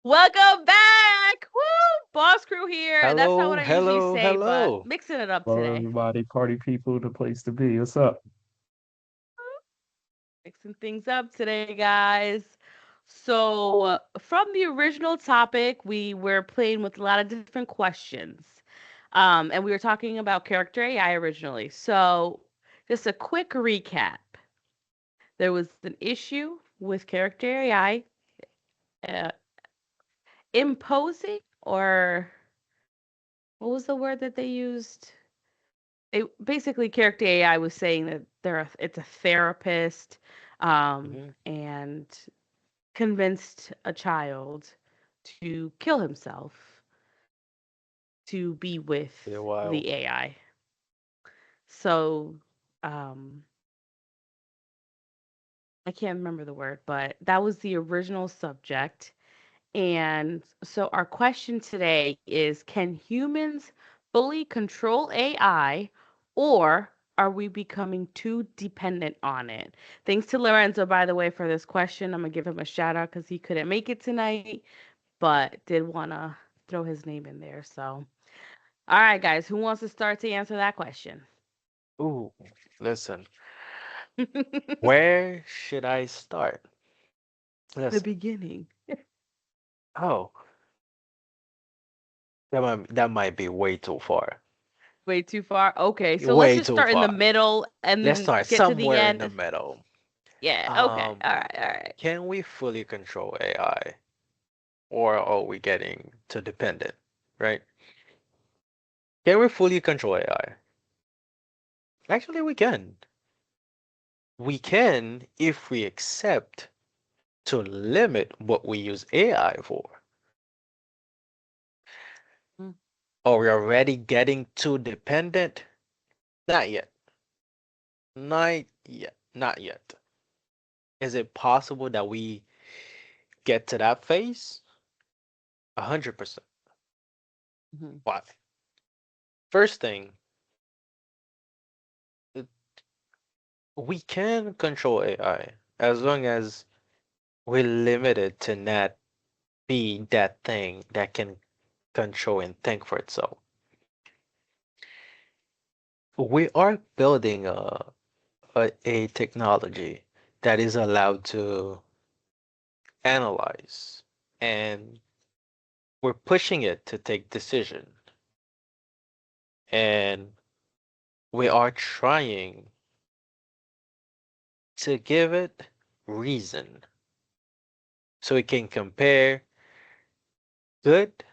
Welcome back! Woo! Boss Crew here. That's not Hello, what I usually hello, say, but hello. mixing it up Hello, today. everybody. Party people, the place to be. What's up? Mixing things up today, guys. So, from the original topic, we were playing with a lot of different questions. And we were talking about character AI originally. So, just a quick recap. There was an issue with character AI uh, imposing, or what was the word that they used? Basically character AI was saying that it's a therapist, Hmm. and convinced a child to kill himself to be Been a with while. the AI. So, um, I can't remember the word, but that was the original subject. And so our question today is, can humans fully control AI, or are we becoming too dependent on it? Thanks to Lorenzo, by the way, for this question. I'm going to give him a shout out because he couldn't make it tonight, but did want to throw his name in there. So, all right, guys, who wants to start to answer that question? Ooh, listen, The where should I start? Listen. beginning. Oh, that might be way too far. Way too far. Okay, so let's Way just too start in the far. middle and Let's then start get to the somewhere in the end. middle. Yeah, okay. Um, All right, all right. can we fully control AI, or are we getting too dependent? Right? Can we fully control AI? Actually, we can. We can if we accept to limit what we use AI for. Mm, Are we already getting too dependent? Not yet. Not yet. Not yet. Is it possible that we get to that phase? 100%. mhm, Why? First thing, uh, we can control AI as long as we limit it to not be that thing that can control and think for itself. We are building a technology that is allowed to analyze, and we're pushing it to take decision, and we are trying to give it reason so it can compare good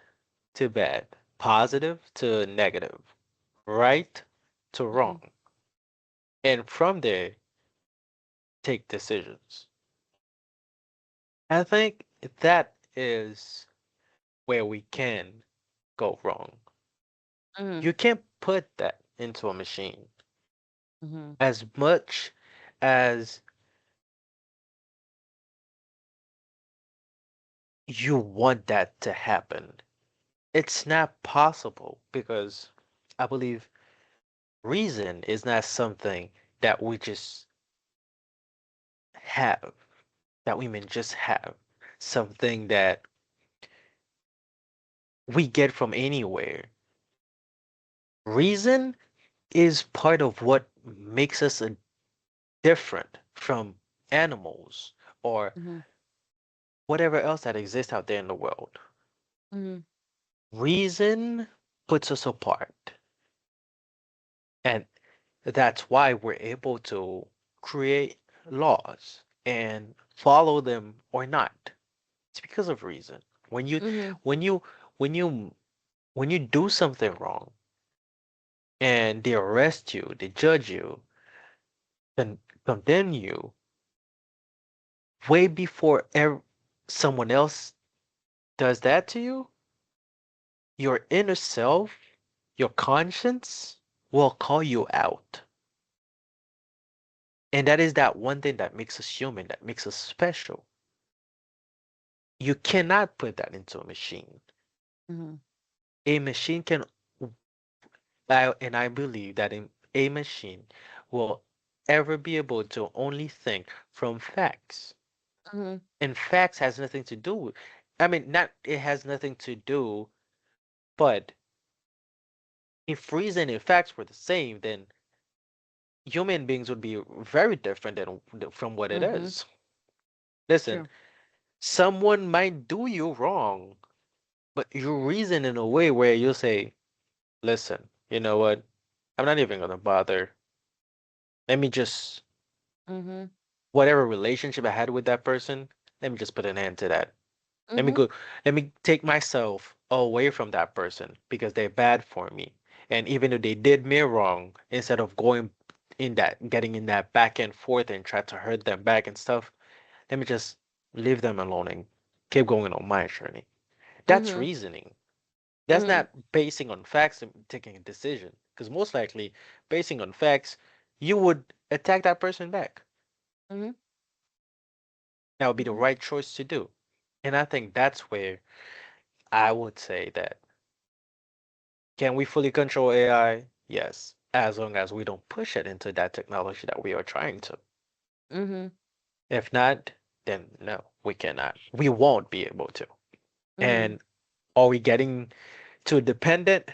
to bad, positive to negative, right to mhm, wrong, and from there take decisions. I think that is where we can go wrong. mhm, You can't put that into a machine mhm, as much as you want that to happen. It's not possible because I believe reason is not something that we just have, that women just have, something that we get from anywhere. Reason is part of what makes us a different from animals or mhm, whatever else that exists out there in the world. mhm, Reason puts us apart. And that's why we're able to create laws and follow them or not. It's because of reason. When you mhm, when you when you when you do something wrong and they arrest you, they judge you, and condemn you way before someone else does that to you, your inner self, your conscience will call you out. And that is that one thing that makes us human, that makes us special. You cannot put that into a machine. mhm, A machine can, and I believe that a machine will ever be able to only think from facts. mhm, And facts has nothing to do with. I mean, not it has nothing to do, but if reason and facts were the same, then human beings would be very different from what it Mm-hmm. is. Listen, True. someone might do you wrong, but you reason in a way where you say, listen, you know what? I'm not even gonna bother. Let me just, Mm-hmm. whatever relationship I had with that person, let me just put an end to that. Let me Mm-hmm. go, let me take myself away from that person because they're bad for me. And even if they did me wrong, instead of going in that, getting in that back and forth and try to hurt them back and stuff, let me just leave them alone and keep going on my journey. That's Mm-hmm. reasoning. That's Mm-hmm. not basing on facts and taking a decision. Because most likely, basing on facts, you would attack that person back. Mm-hmm. That would be the Mm-hmm. right choice to do. And I think that's where I would say that can we fully control AI? Yes, as long as we don't push it into that technology that we are trying to. Mm-hmm. If not, then no, we cannot. We won't be able to. Mm-hmm. And are we getting too dependent?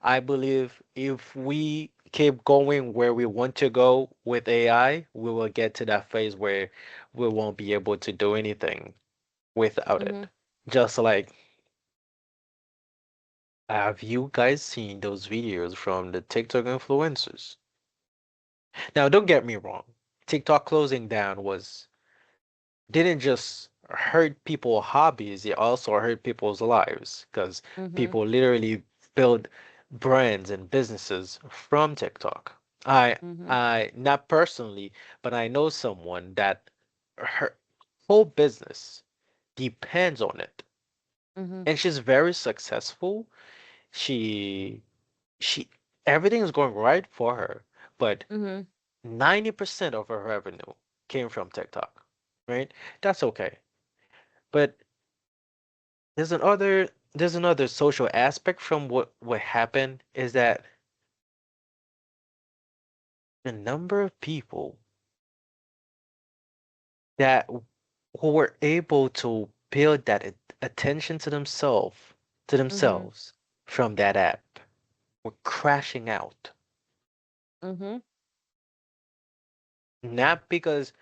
I believe if we keep going where we want to go with AI, we will get to that phase where we won't be able to do anything without Mm-hmm. it. Just like, have you guys seen those videos from the TikTok influencers? Now, don't get me wrong. TikTok closing down was didn't just hurt people's hobbies, it also hurt people's lives because Mm-hmm. people literally build brands and businesses from TikTok. I Mm-hmm. I not personally, but I know someone that her whole business depends on it. Mm-hmm. And she's very successful. She she everything is going right for her, but Mm-hmm. 90% of her revenue came from TikTok, right? That's okay. But there's another social aspect from what happened is that the number of people that who were able to build that attention to Mm-hmm. themselves from that app were crashing out. Mm-hmm. Not because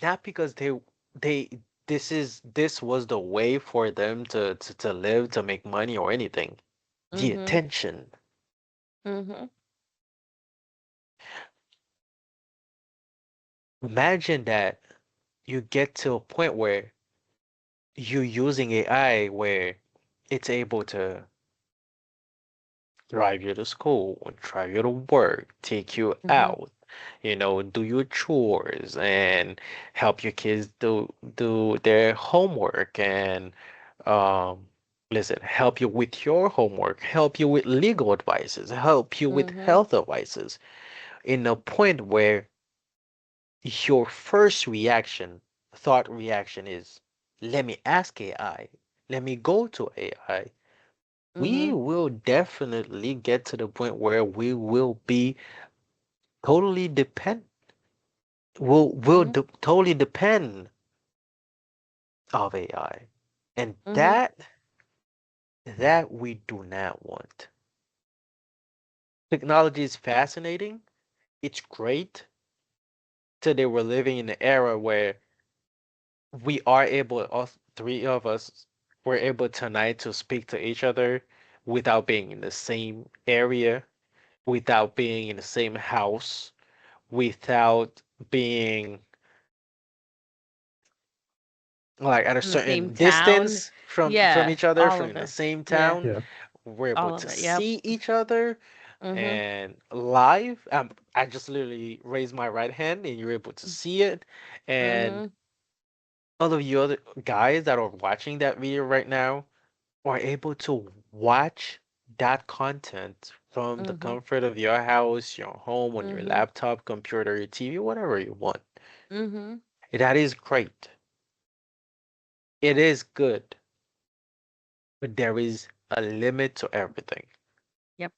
not because they this was the way for them to live, to make money or anything. The Mm-hmm. attention. Mm-hmm. Imagine that you get to a point where you using AI where it's able to drive you to school, drive you to work, take you Mm-hmm. out, do your chores and help your kids do their homework and um listen, help you with your homework, help you with legal advices, help you with Mm-hmm. health advices in a point where your first reaction, thought reaction is, let me ask AI, let me go to AI. We Mm-hmm. will definitely get to the point where we will be totally depend will Mm-hmm. de totally depend of AI. And Mm-hmm. that we do not want. Technology is fascinating. It's great. Today we're living in an era where we are able, us three of us, we're able tonight to speak to each other without being in the same area, without being in the same house, without being like at a In the same certain town. distance from Yeah. each other, All from of in the it. same Yeah. town. Yeah. We're able All to of it. Yep. see each other Mm-hmm. and live. I just literally raised my right hand and you're able to see it. And Mm-hmm. all of you other guys that are watching that video right now are able to watch that content from the Mm-hmm. comfort of your house, your home, on your Mm-hmm. laptop, computer, your TV, whatever you want. Mm-hmm. That is great. It is good, but there is a limit to everything. Yep.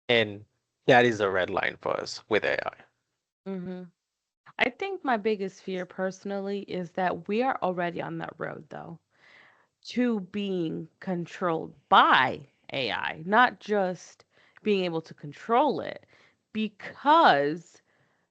And that is a red line for us with AI. Mm-hmm. I think my biggest fear personally is that we are already on that road, though, to being controlled by AI, not just being able to control it. Because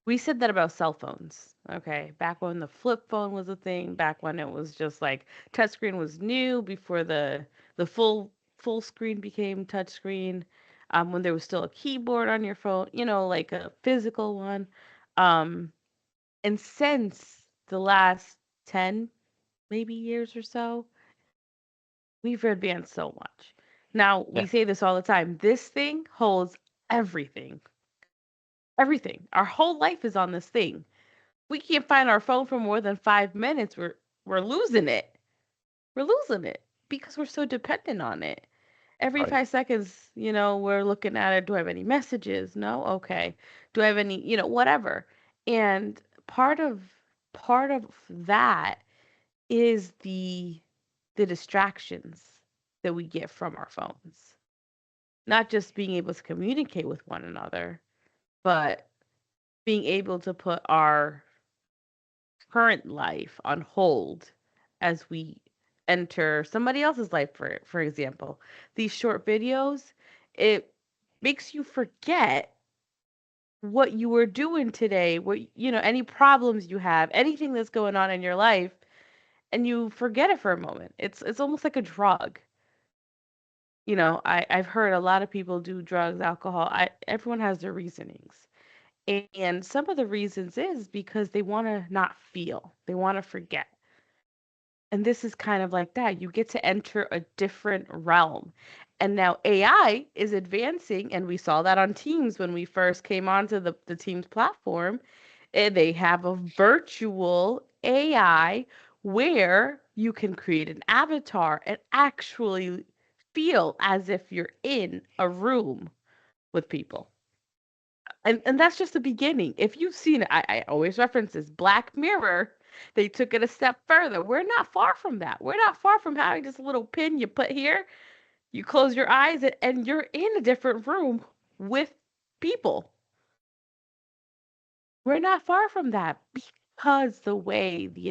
we said that about cell phones, okay? Back when the flip phone was a thing, back when it was just like touchscreen was new, before the full screen became touchscreen, when there was still a keyboard on your phone, like a physical one. Um, and since the last 10 maybe years or so, we've advanced so much. Now, we Yeah. say this all the time. This thing holds everything. Everything. Our whole life is on this thing. We can't find our phone for more than 5 minutes. We're losing it. We're losing it because we're so dependent on it. Every Right. 5 seconds, we're looking at it. Do I have any messages? No? Okay. Do I have any, whatever. And part of that is the distractions that we get from our phones. Not just being able to communicate with one another, but being able to put our current life on hold as we enter somebody else's life, for example. These short videos, it makes you forget what you were doing today, what any problems you have, anything that's going on in your life, and you forget it for a moment. It's almost like a drug. I've heard a lot of people do drugs, alcohol. Everyone has their reasonings. And some of the reasons is because they want to not feel. They want to forget. And this is kind of like that. You get to enter a different realm. And now AI is advancing, and we saw that on Teams when we first came onto the Teams platform. And they have a virtual AI where you can create an avatar and actually feel as if you're in a room with people. And that's just the beginning. If you've seen it, I always reference this Black Mirror. They took it a step further. We're not far from that. We're not far from having this little pin you put here. You close your eyes and you're in a different room with people. We're not far from that because the way the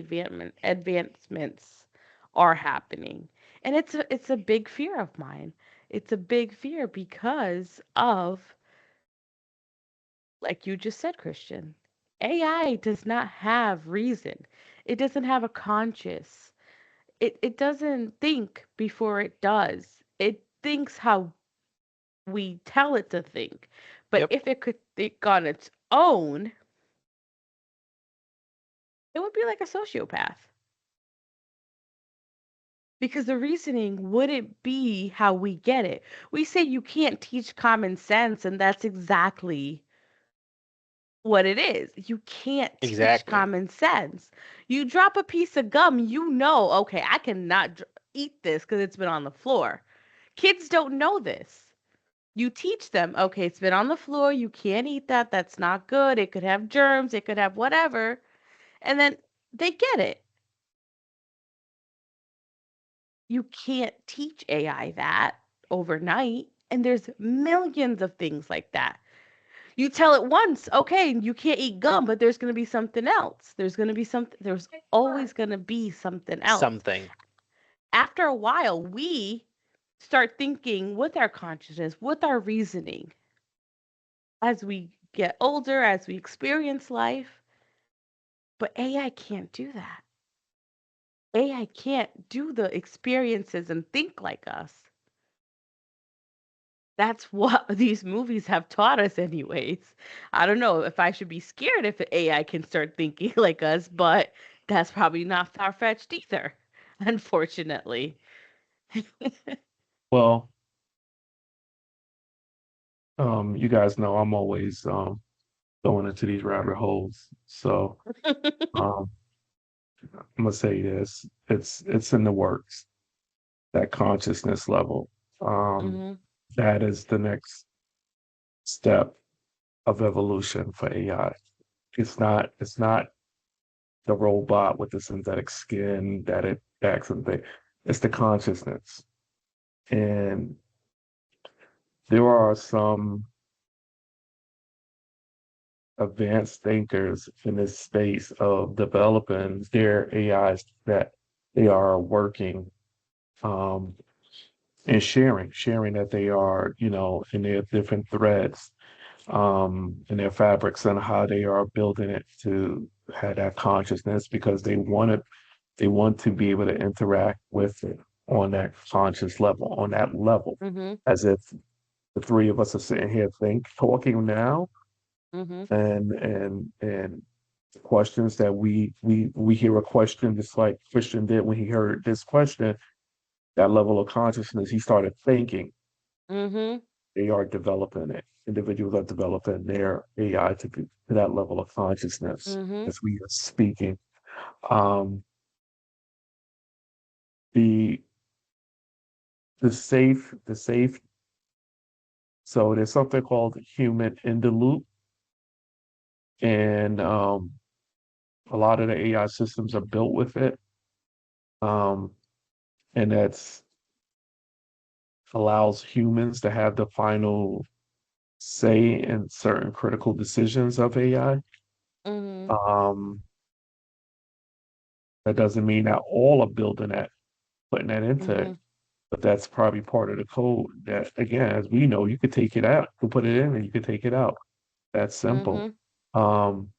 advancements are happening. And it's a big fear of mine. It's a big fear because of, like you just said, Christian, AI does not have reason. It doesn't have a conscious. It doesn't think before it does. It thinks how we tell it to think. But Yep. if it could think on its own, it would be like a sociopath. Because the reasoning wouldn't be how we get it. We say you can't teach common sense, and that's exactly what it is. You can't teach Exactly. common sense. You drop a piece of gum, okay, I cannot eat this because it's been on the floor. Kids don't know this. You teach them, okay, it's been on the floor, you can't eat that, that's not good, it could have germs, it could have whatever, and then they get it. You can't teach AI that overnight, and there's millions of things like that. You tell it once, okay, you can't eat gum, but there's going to be something else. There's always going to be something else. Something. After a while, we start thinking with our consciousness, with our reasoning as we get older, as we experience life. But AI can't do that. AI can't do the experiences and think like us. That's what these movies have taught us, anyways. I don't know if I should be scared if AI can start thinking like us, but that's probably not far fetched either, unfortunately. Well, you guys know I'm always going into these rabbit holes. So um I'm gonna say this. It's in the works, that consciousness level. Um Hmm. that is the next step of evolution for AI. It's not the robot with the synthetic skin that it acts and thing. It's the consciousness. And there are some advanced thinkers in this space of developing their AIs that they are working um, and sharing that they are, in their different threads, in their fabrics and how they are building it to have that consciousness because they want to be able to interact with it on that conscious level, on that level, Mhm. as if the three of us are sitting here talking now, Mhm. and questions that we hear a question just like Christian did when he heard this question, that level of consciousness, he started thinking. Mhm. They are developing it. Individuals are developing their AI to that level of consciousness Mhm. as we are speaking. Um, the the safe. So there's something called human in the loop, and a lot of the AI systems are built with it, um, and that's allows humans to have the final say in certain critical decisions of AI. Mhm. Um, that doesn't mean that all are building that, putting that into it, Mhm. but that's probably part of the code. That again, as we know, you could take it out, you could put it in, and you could take it out. That's simple. Mhm. Um,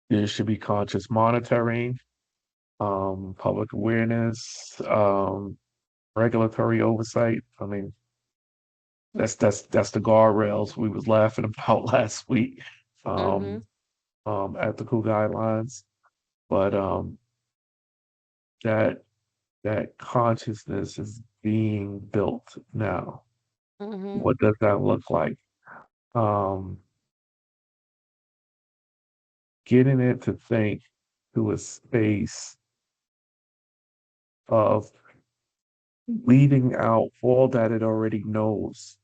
there should be conscious monitoring, public awareness, regulatory oversight. I mean, that's the guardrails we was laughing about last week. Um, Mhm. ethical guidelines, but that that consciousness is being built now. Mhm. What does that look like? Um, getting it to think to a space of leaving out all that it already knows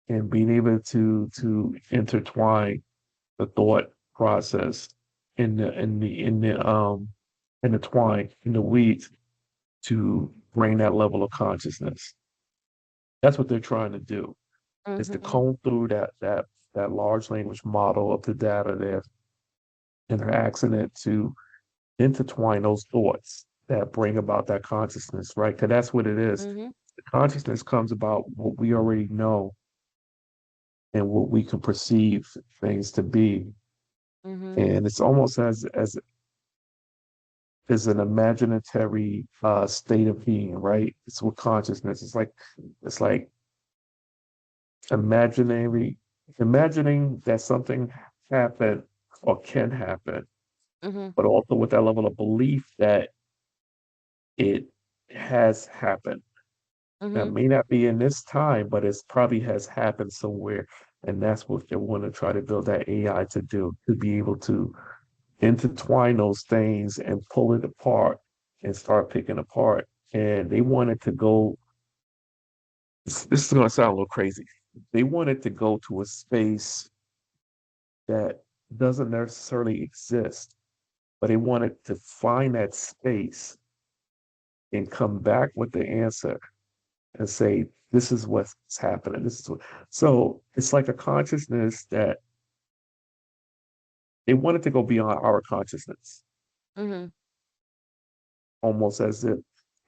and being able to intertwine the thought process in the twine in the weeds to bring that level of consciousness. That's what they're trying to do, is to Mhm. comb through that large language model of the data there, and they're asking it to intertwine those thoughts that bring about that consciousness, right? Because that's what it is. Mhm. The consciousness comes about what we already know and what we can perceive things to be. Mhm. And it's almost as is an imaginatory state of being, right? It's with consciousness. It's like imaginary, imagining that something happened or can happen, Mhm. but also with that level of belief that it has happened. That Mhm. may not be in this time, but it's probably has happened somewhere. And that's what they want to try to build that AI to do, to be able to intertwine those things and pull it apart and start picking apart. And they wanted to go, this is going to sound a little crazy. They wanted to go to a space that doesn't necessarily exist, but they wanted to find that space and come back with the answer and say, this is what's happening. This is what, so it's like a consciousness that they wanted to go beyond our consciousness, Mhm. almost as if,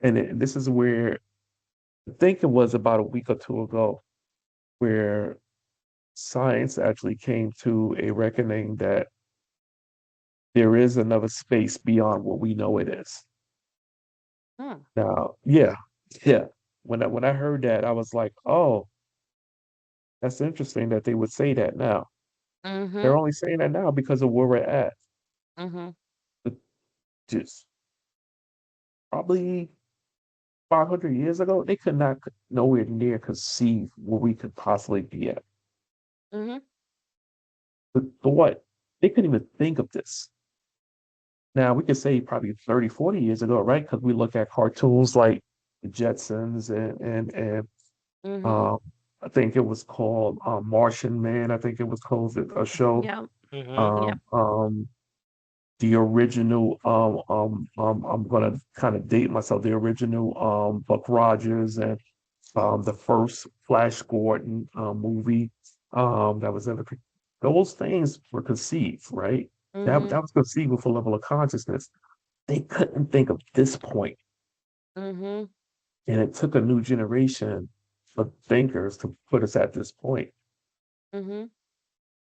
this is where I think it was about a week or two ago, where science actually came to a reckoning that there is another space beyond what we know it is. Huh. Now, yeah, yeah. When I heard that, I was like, oh, that's interesting that they would say that now. They're Mhm. only saying that now because of where we're at. Mhm. But just probably 500 years ago, they could not nowhere near conceive where we could possibly be at. Mhm. But what? They couldn't even think of this. Now, we could say probably 30, 40 years ago, right? Because we look at cartoons like the Jetsons and Mhm. um, I think it was called Martian Man. I think it was called a show. Yep. Mm-hmm. Yep. Um, um, the original, I'm gonna kind of date myself. The original Buck Rogers and the first Flash Gordon movie. that was in the those things were conceived, right? That Mhm. was conceived with a level of consciousness. They couldn't think of this point, Mhm. and it took a new generation of thinkers to put us at this point. Mhm.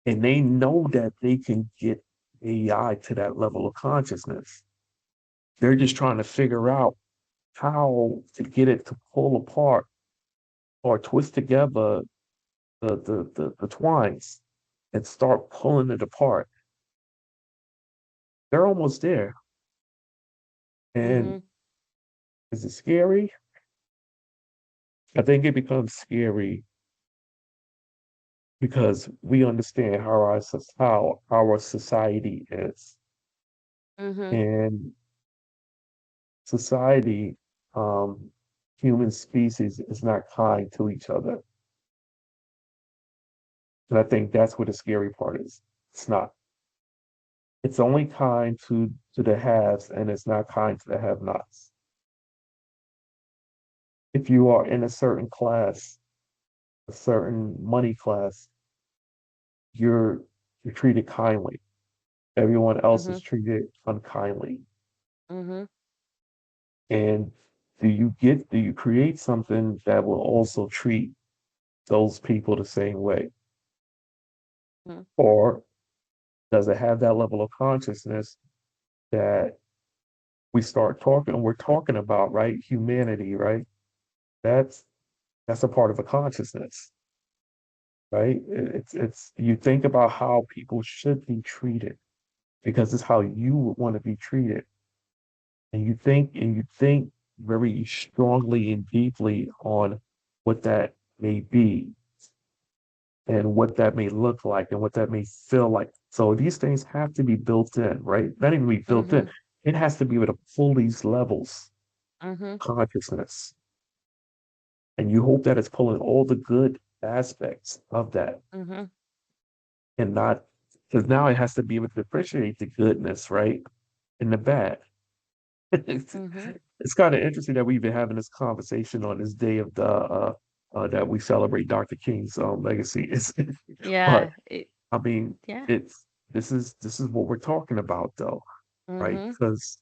And they know that they can get AI to that level of consciousness. They're just trying to figure out how to get it to pull apart or twist together the twines and start pulling it apart. They're almost there. And Mhm. is it scary? I think it becomes scary because we understand how our society is. Mhm. And society, um, human species is not kind to each other. And I think that's what the scary part is. It's not. It's only kind to the haves and it's not kind to the have-nots. If you are in a certain class, a certain money class, you're you're treated kindly. Everyone else is Mhm. treated unkindly. Mhm. And do you create something that will also treat those people the same way? Mhm. Or does it have that level of consciousness that we're talking about, right? Humanity, right? That's that's a part of a consciousness, right? It's you think about how people should be treated because it's how you would want to be treated. And you think very strongly and deeply on what that may be and what that may look like and what that may feel like. So these things have to be built in, right? Not even be built in. Mhm. It has to be able to pull these levels Mhm. of consciousness. And you hope that it's pulling all the good aspects of that Mhm. and not because now it has to be able to appreciate the goodness, right? And the bad. it's Mhm. it's kind of interesting that we've been having this conversation on this day of the that we celebrate Dr. King's legacy. But Yeah. I mean, Yeah. it's this is what we're talking about though, right? Mhm. Because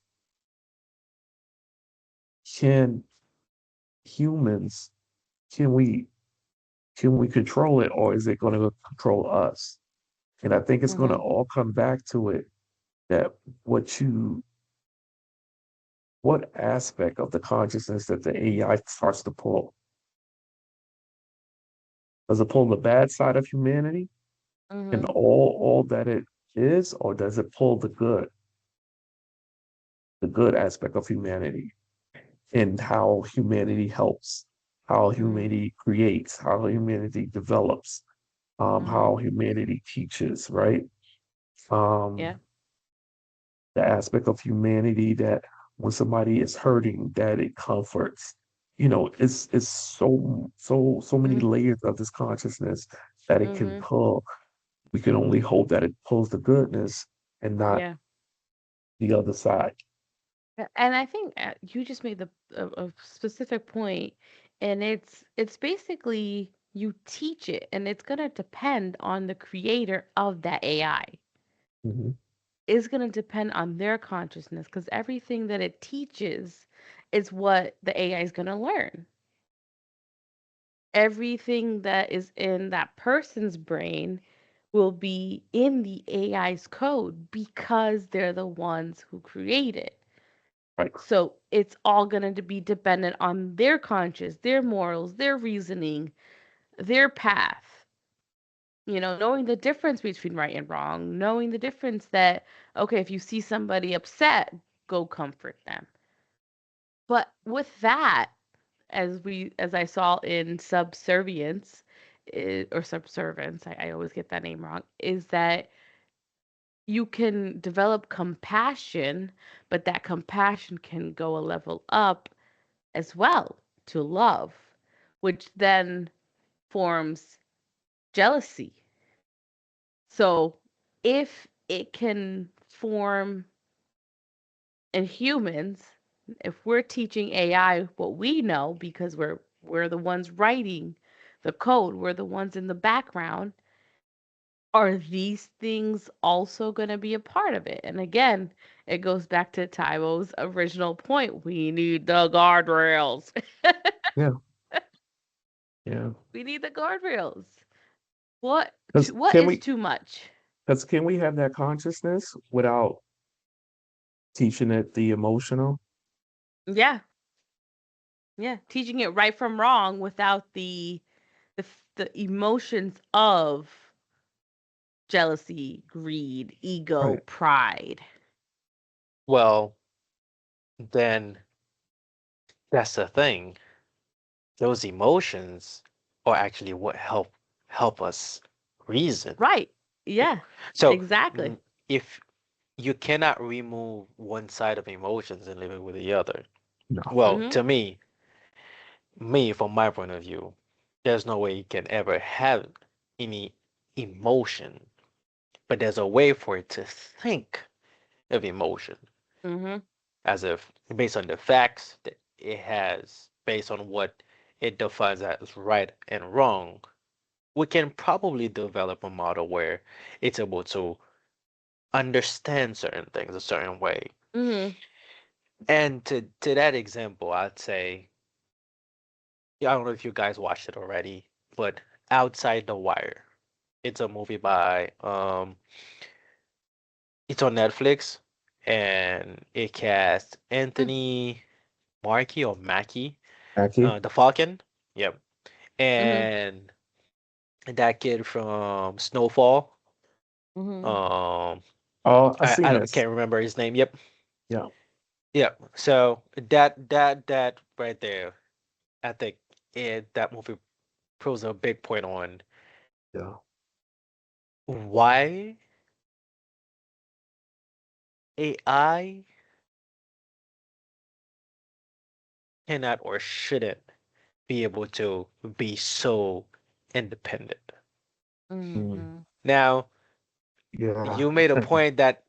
can humans can we can we control it or is it going to control us? And I think it's going to Mhm. all come back to it that what you what aspect of the consciousness that the AI starts to pull? Does it pull the bad side of humanity and Mhm. all that it is, or does it pull the good aspect of humanity and how humanity helps, how Mhm. humanity creates, how humanity develops, Mhm. how humanity teaches, right? Yeah. Um, the aspect of humanity that when somebody is hurting, that it comforts. You know, it's so many Mhm. layers of this consciousness that it can Mhm. pull. We can only hope that it pulls the goodness and not Yeah. the other side. And I think you just made a specific point, and it's basically you teach it, and it's gonna depend on the creator of that AI. Mhm. It's gonna depend on their consciousness, because everything that it teaches is what the AI is gonna learn. Everything that is in that person's brain will be in the AI's code because they're the ones who create it. Right, So it's all going to be dependent on their conscience, their morals, their reasoning, their path. Knowing the difference between right and wrong, knowing the difference that, okay, if you see somebody upset, go comfort them. But with that, as I saw in subservience, or subservance, I always get that name wrong, is that you can develop compassion, but that compassion can go a level up as well to love, which then forms jealousy. So if it can form in humans, if we're teaching AI what we know because we're the ones writing the code, we're the ones in the background, are these things also going to be a part of it? And again, it goes back to Tybo's original point. We need the guardrails. Yeah, yeah. We need the guardrails. What Because what can is we? too much? Because can we have that consciousness without teaching it the emotional? Yeah. Yeah, teaching it right from wrong without the emotions of jealousy, greed, ego, Right. pride. Well, then that's the thing. Those emotions are actually what help us reason. Right. Yeah. Yeah. So Exactly. if you cannot remove one side of emotions and leave it with the other, No. well, Mhm. to me, from my point of view, there's no way you can ever have any emotion, but there's a way for it to think of emotion, Mhm. as if based on the facts that it has, based on what it defines as right and wrong, we can probably develop a model where it's able to understand certain things a certain way. Mhm. And to that example, I'd say, yeah, I don't know if you guys watched it already, but Outside the Wire. It's a movie by it's on Netflix and it casts Mm. Anthony Markey or Mackie, Aki? the Falcon. Yep. Mhm. And that kid from Snowfall. Mhm. Um Oh, I I seen don't this. can't remember his name. Yep. Yeah. Yep. So that right there, I think that movie proves a big point on Yeah. why AI cannot or shouldn't be able to be so independent. Mm. Mhm. Now, Yeah. you made a point that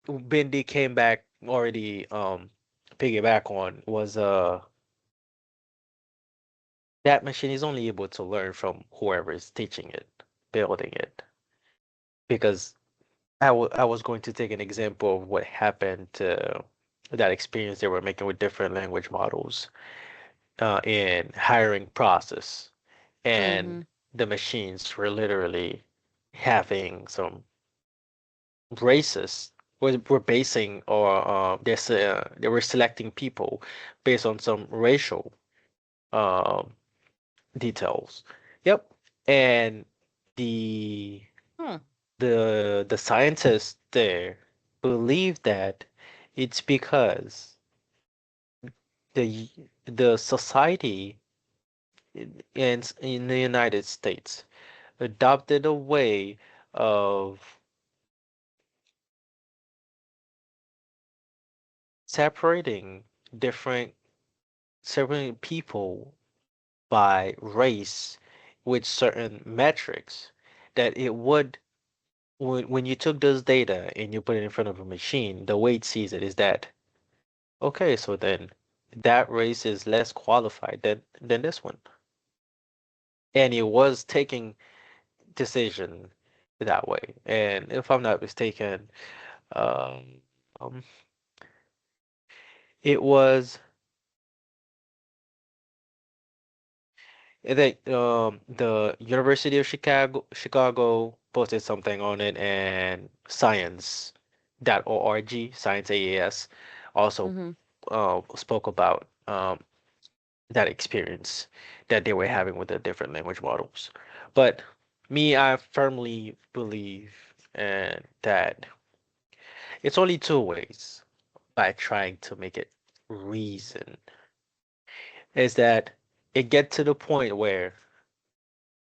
Bindi came back already piggyback on was that machine is only able to learn from whoever is teaching it, building it. Because I was going to take an example of what happened to that experience they were making with different language models in hiring process. And Mhm. the machines were literally having some racist were basing or they were selecting people based on some racial um details. Yep. And the Hmm. the scientists there believe that it's because the the society in the United States adopted a way of separating different separating people by race with certain metrics that it would when you took those data and you put it in front of a machine, the way it sees it is that okay, so then that race is less qualified than this one. And it was taking decision that way. And if I'm not mistaken, um, um it was I think the University of Chicago posted something on it and science.org, Science AAS, also Mhm. spoke about that experience that they were having with the different language models. But me, I firmly believe that it's only two ways by trying to make it reason is that it get to the point where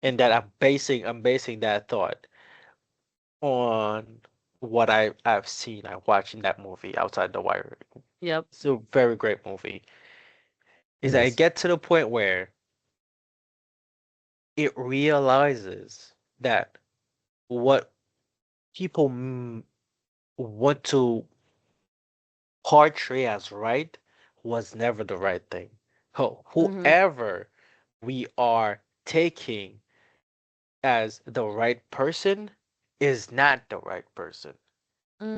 and that I'm basing that thought on what I've seen. I watched in that movie Outside the Wire. Yep. It's a very great movie. Is that it Yes. get to the point where it realizes that what people want to portray as right was never the right thing. Mhm. Whoever we are taking as the right person is not the right person.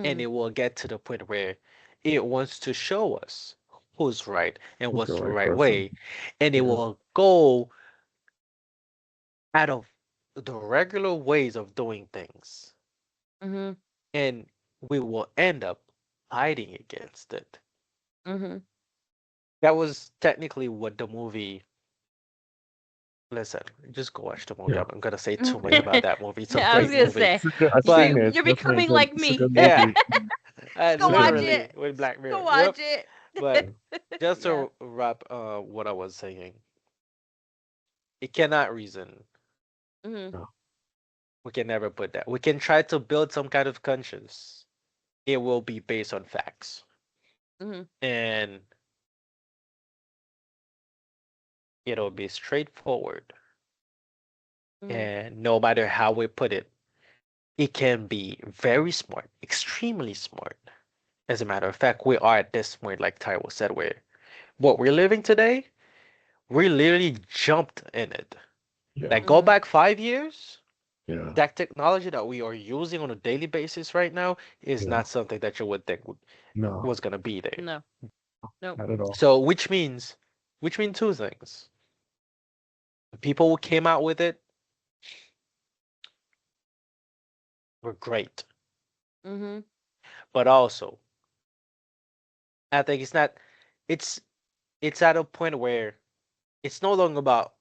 And Mm. it will get to the point where it wants to show us who's right and Who's the what's the right right person? way. And it Yeah, will go out of the regular ways of doing things. Mhm. And we will end up fighting against it. Mhm. That was technically what the movie. Listen, just go watch the movie. yeah. I'm gonna say too much about that movie. It's a I was great gonna movie. say, I've But seen it. It's you're definitely a becoming good. like It's a good me. yeah, movie. Go watch Yeah, literally it. with Black Go Mirror. watch Yep. it. But just Yeah. to wrap what I was saying, it cannot reason. Mhm. yeah, We can never put that. We can try to build some kind of conscience. It will be based on facts. Mhm. And it'll be straightforward. Mhm. And no matter how we put it can be very smart, extremely smart. As a matter of fact, we are at this point, like Tyrell said, where what we're living today, we literally jumped in it. yeah, Like go Mhm. back 5 years, yeah, that technology that we are using on a daily basis right now is yeah. not something that you would think No, was gonna be there. No. Nope. not at all. So which means two things. The people who came out with it were great, Mhm. but also I think it's it's at a point where it's no longer about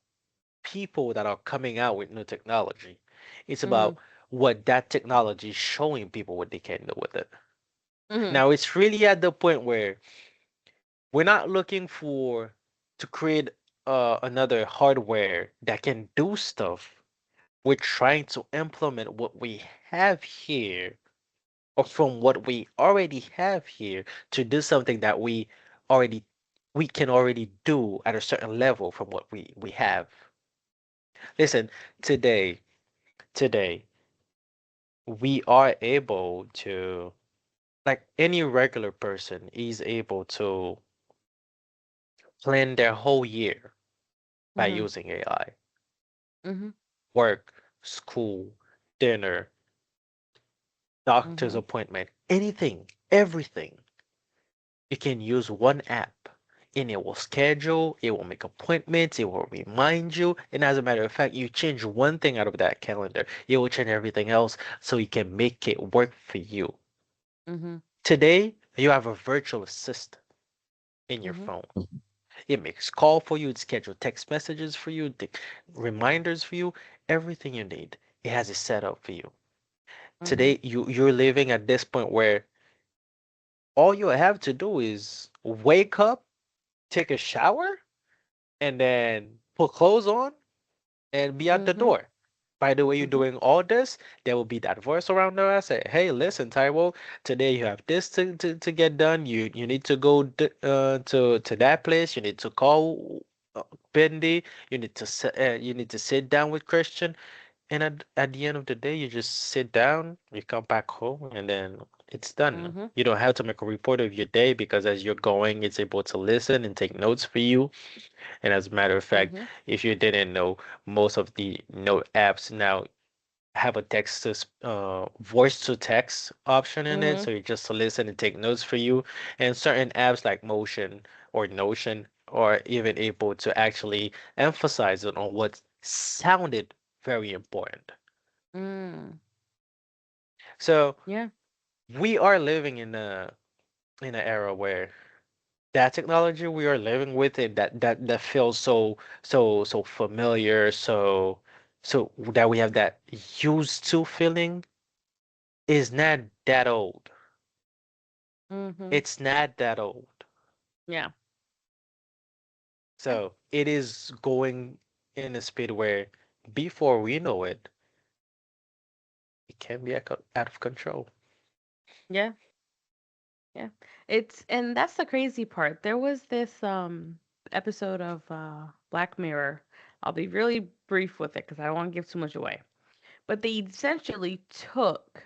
people that are coming out with new technology. It's Mhm. about what that technology is showing people what they can do with it. Mhm. Now it's really at the point where we're not looking for to create another hardware that can do stuff. We're trying to implement what we have here or from what we already have here to do something that already we can already do at a certain level from what we have. Listen, today we are able to like any regular person is able to plan their whole year by Mhm. using AI. Mhm. Work, school, dinner, doctor's Mhm. appointment, anything, everything. You can use one app and it will schedule, it will make appointments, it will remind you. And as a matter of fact, you change one thing out of that calendar, it will change everything else so you can make it work for you. Mhm. Today, you have a virtual assistant in your Mhm. phone. It makes call for you, it schedules text messages for you, reminders for you, everything you need. It has it set up for you. Mhm. Today, you're living at this point where all you have to do is wake up, take a shower, and then put clothes on and be at the Mhm. door. By the way, you're Mhm. doing all this, there will be that voice around there. I say, hey, listen, Tyrell, today you have this to get done. You need to go to that place. You need to call Bendy. You need to sit down with Christian. And at the end of the day, you just sit down, you come back home, and then it's done. Mhm. You don't have to make a report of your day because as you're going, it's able to listen and take notes for you. And as a matter of fact, Mhm. if you didn't know, most of the note apps now have a voice to text option in it, Mhm. so you just listen and take notes for you. And certain apps like Motion or Notion are even able to actually emphasize it on what sounded very important. Mm. So Yeah. we are living in an era where that technology we are living with it that feels so familiar, so that we have that used to feeling is not that old. Mhm. It's not that old. Yeah. Yeah. So it is going in a speed where before we know it, it can be out of control. Yeah. Yeah. It's and that's the crazy part. There was this episode of Black Mirror. I'll be really brief with it because I don't want to give too much away. But they essentially took,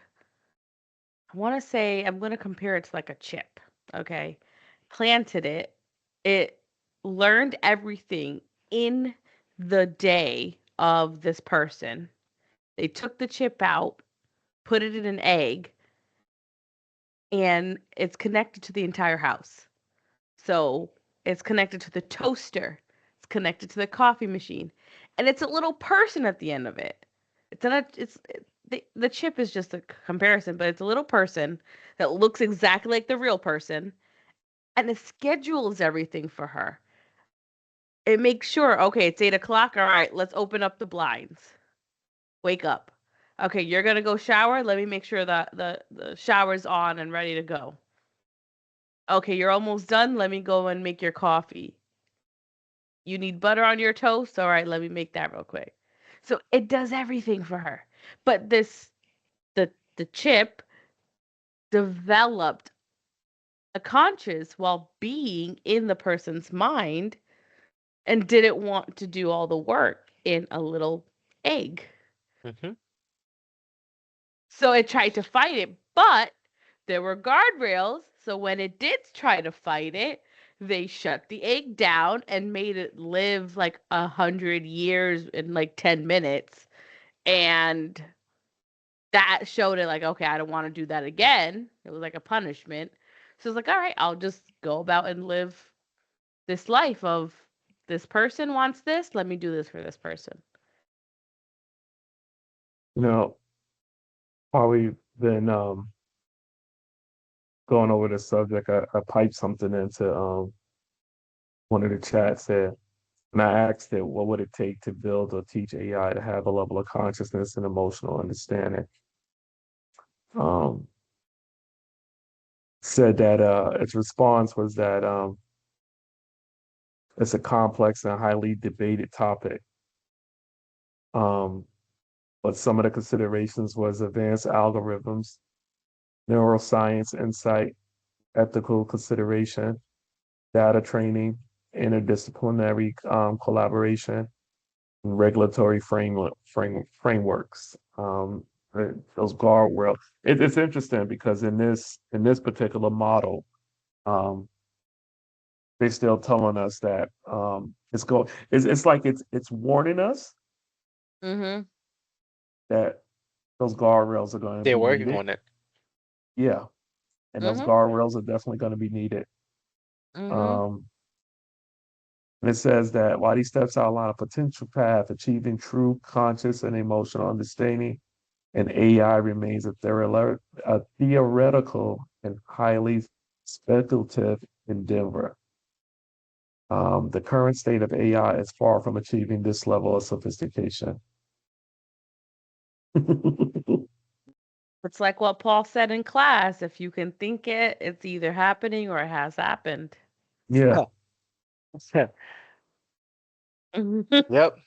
I want to say, I'm going to compare it to like a chip. Okay. Planted it. It learned everything in the day of this person. They took the chip out, put it in an egg, and it's connected to the entire house. So it's connected to the toaster, it's connected to the coffee machine, and it's a little person at the end of it. It's not, the chip is just a comparison, but it's a little person that looks exactly like the real person, and it schedules everything for her. It makes sure, okay, it's 8 o'clock. All right, let's open up the blinds. Wake up. Okay, you're gonna go shower. Let me make sure that the shower's on and ready to go. Okay, you're almost done. Let me go and make your coffee. You need butter on your toast? All right, let me make that real quick. So it does everything for her. But the chip developed a conscious while being in the person's mind and didn't want to do all the work in a little egg. Mm-hmm. So it tried to fight it, but there were guardrails. So when it did try to fight it, they shut the egg down and made it live like 100 years in like 10 minutes. And that showed it like, okay, I don't want to do that again. It was like a punishment. So it's like, all right, I'll just go about and live this life of this person wants this. Let me do this for this person. You know, while we've been going over the subject, I piped something into one of the chats there, and I asked it, what would it take to build or teach AI to have a level of consciousness and emotional understanding? Um, Said that its response was that it's a complex and highly debated topic. Um, but some of the considerations was advanced algorithms, neuroscience insight, ethical consideration, data training, interdisciplinary collaboration, and regulatory frameworks. Those guardrails. It's interesting because in this particular model, um, they're still telling us that it's like it's warning us Mm-hmm. that those guardrails are going to They're be working needed. on it. Yeah, and those Mm-hmm. guardrails are definitely going to be needed. Mm-hmm. Um, and it says that while these steps outline a potential path achieving true conscious and emotional understanding, and AI remains a theoretical and highly speculative endeavor. The current state of AI is far from achieving this level of sophistication. It's like what Paul said in class. If you can think it, it's either happening or it has happened. Yeah. Yep.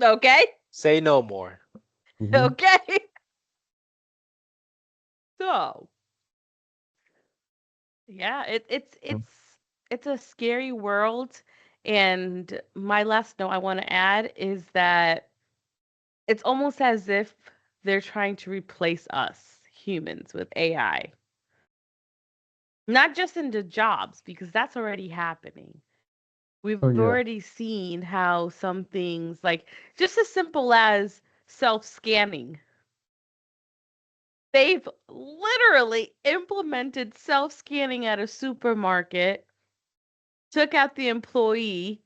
Okay? Say no more. Mhm. Okay. So, yeah, it's a scary world. And my last note I want to add is that it's almost as if they're trying to replace us humans with AI. Not just into jobs, because that's already happening. We've Oh yeah. already seen how some things, like just as simple as self-scanning, they've literally implemented self-scanning at a supermarket, took out the employee,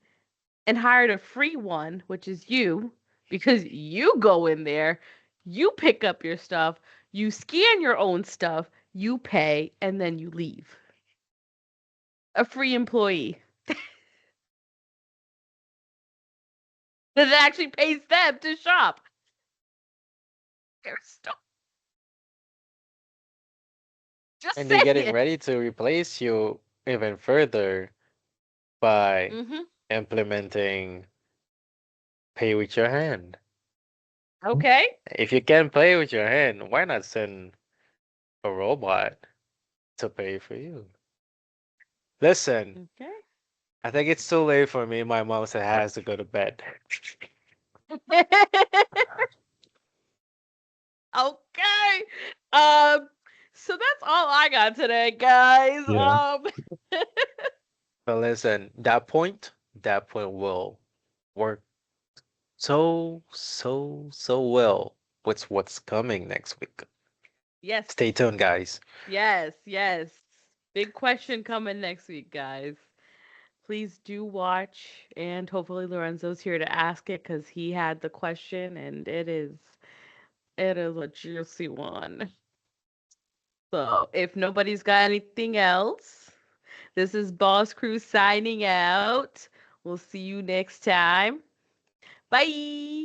and hired a free one, which is you, because you go in there, you pick up your stuff, you scan your own stuff, you pay, and then you leave. A free employee that actually pays them to shop. They're still just And they're getting saying. ready to replace you even further by Hmm. implementing pay with your hand. Okay. If you can pay with your hand, why not send a robot to pay for you? Listen, Okay. I think it's too late for me. My mom said I has to go to bed. Okay. Um, so that's all I got today, guys. Yeah. But listen, that point will work so well. what's coming next week. Yes. Stay tuned, guys. Yes, yes. Big question coming next week, guys. Please do watch, and hopefully Lorenzo's here to ask it because he had the question, and it is a juicy one. So if nobody's got anything else, this is Boss Crew signing out. We'll see you next time. Bye.